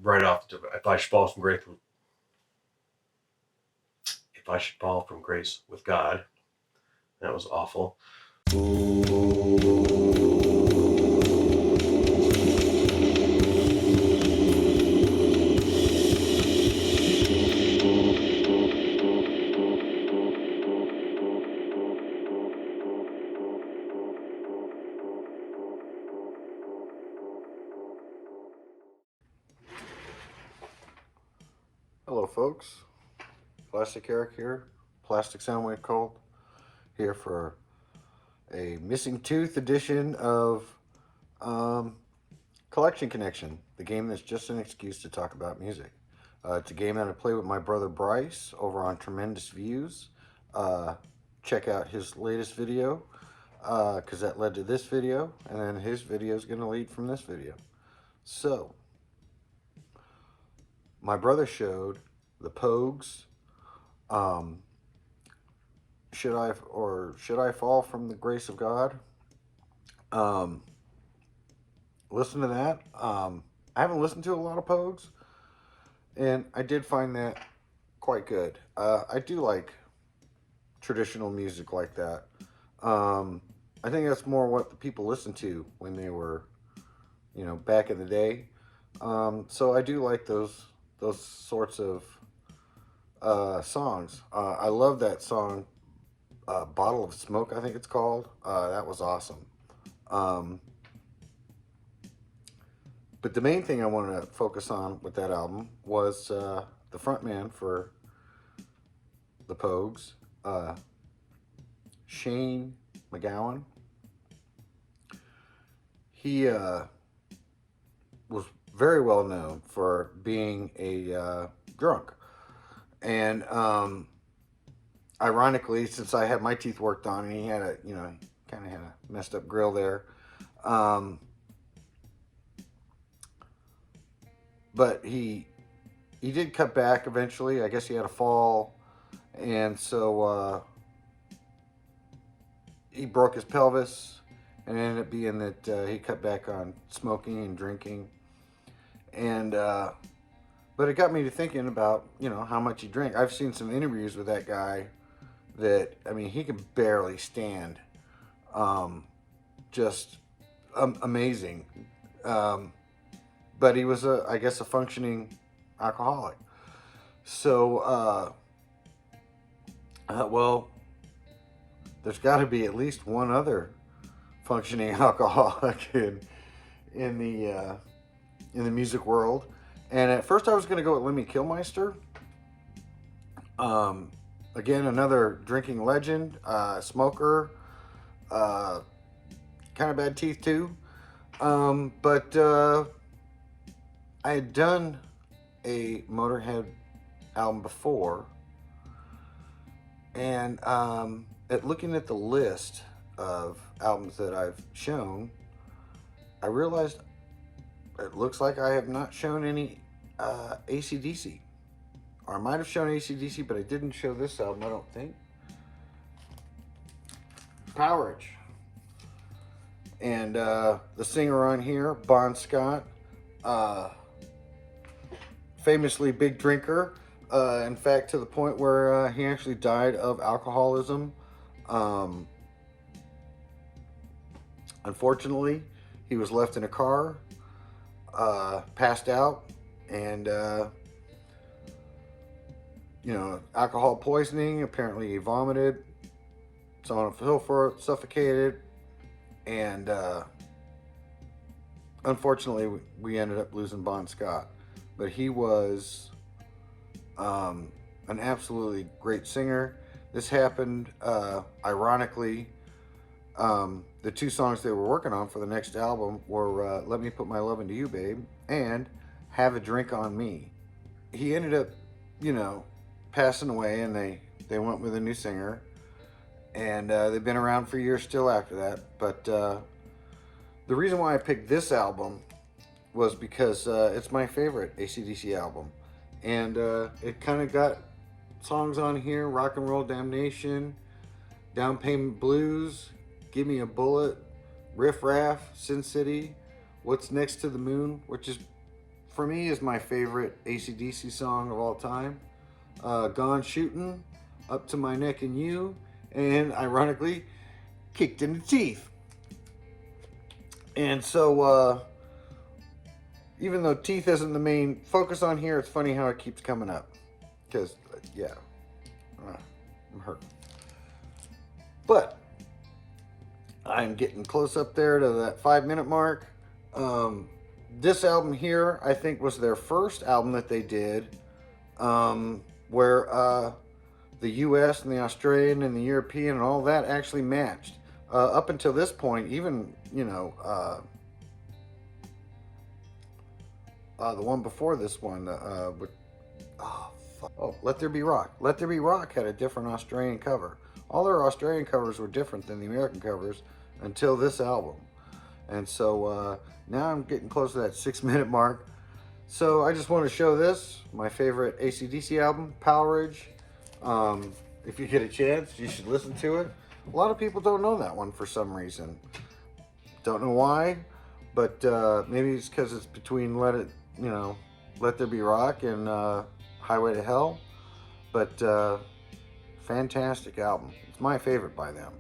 right off the if I should fall from grace, if I should fall from grace with God, that was awful. Hello, folks. Plastic Eric here. Plastic Soundwave Cold here for a Missing Tooth edition of um, Collection Connection, the game that's just an excuse to talk about music. It's a game that I play with my brother Bryce over on Tremendous Views. Check out his latest video because that led to this video, and then his video is going to lead from this video. So, my brother showed the Pogues. Should I fall from the grace of God? Listen to that. I haven't listened to a lot of Pogues, and I did find that quite good. I do like traditional music like that. I think that's more what the people listened to when they were, back in the day. So I do like those sorts of songs. I love that song, "Bottle of Smoke," I think it's called. That was awesome. Um, but the main thing I wanted to focus on with that album was the frontman for the Pogues, Shane MacGowan. He was very well known for being a drunk. And ironically, since I had my teeth worked on and he had kind of had a messed up grill there. But he did cut back eventually. I guess he had a fall. And so he broke his pelvis, and it ended up being that he cut back on smoking and drinking. And but it got me to thinking about how much he drank. I've seen some interviews with that guy that, I mean, he could barely stand. Just amazing. But he was I guess a functioning alcoholic. So well, there's got to be at least one other functioning alcoholic in the music world. And at first I was going to go with Lemmy Kilmister. Again, another drinking legend, smoker, kind of bad teeth too. But I had done a Motorhead album before, and at looking at the list of albums that I've shown, I realized it looks like I have not shown any AC/DC. Or I might have shown AC/DC, but I didn't show this album, I don't think. Powerage. And the singer on here, Bon Scott, famously big drinker. In fact, to the point where he actually died of alcoholism. Unfortunately, he was left in a car, passed out, and alcohol poisoning. Apparently, he vomited. Someone fell for it, suffocated, and unfortunately, we ended up losing Bon Scott. But he was an absolutely great singer. This happened, ironically, the two songs they were working on for the next album were "Let Me Put My Love Into You, Babe" and "Have a Drink on Me." He ended up, passing away, and they went with a new singer, and they've been around for years still after that. But the reason why I picked this album was because it's my favorite AC/DC album, and it kind of got songs on here: "Rock and Roll Damnation," "Down Payment Blues," "Give Me a Bullet," "Riff Raff," "Sin City," "What's Next to the Moon," which is for me, is my favorite AC/DC song of all time. Gone Shootin', Up to My Neck in You, and ironically, Kicked in the Teeth. And so, even though teeth isn't the main focus on here, it's funny how it keeps coming up. Because, yeah, I'm hurting. But I'm getting close up there to that 5-minute mark. This album here, I think, was their first album that they did, where the US and the Australian and the European and all that actually matched. Up until this point, even, you know, the one before this one, Let There Be Rock. Let There Be Rock had a different Australian cover. All their Australian covers were different than the American covers until this album. And so now I'm getting close to that 6-minute mark. So I just want to show this, my favorite AC/DC album, Powerage. If you get a chance, you should listen to it. A lot of people don't know that one for some reason. Don't know why, but maybe it's because it's between Let There Be Rock and Highway to Hell. But fantastic album. It's my favorite by them.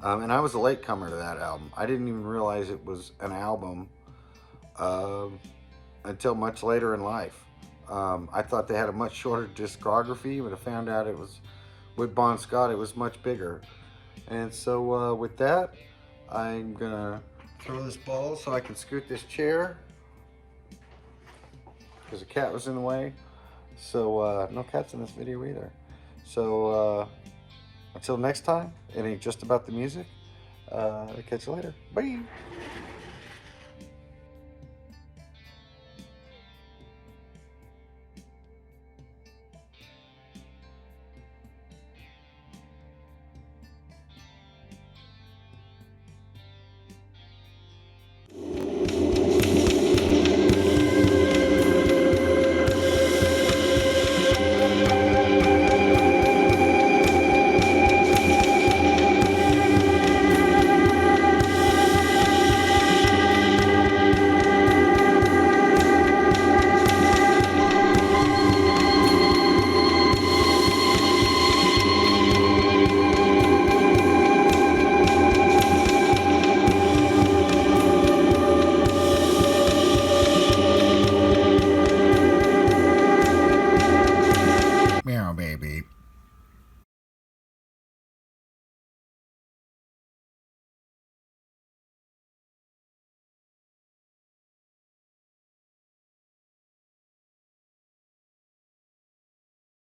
And I was a latecomer to that album. I didn't even realize it was an album until much later in life. I thought they had a much shorter discography, but I found out it was, with Bon Scott, it was much bigger. And so with that, I'm gonna throw this ball so I can scoot this chair, because the cat was in the way. So no cats in this video either. So until next time, it ain't just about the music. I'll catch you later. Bye.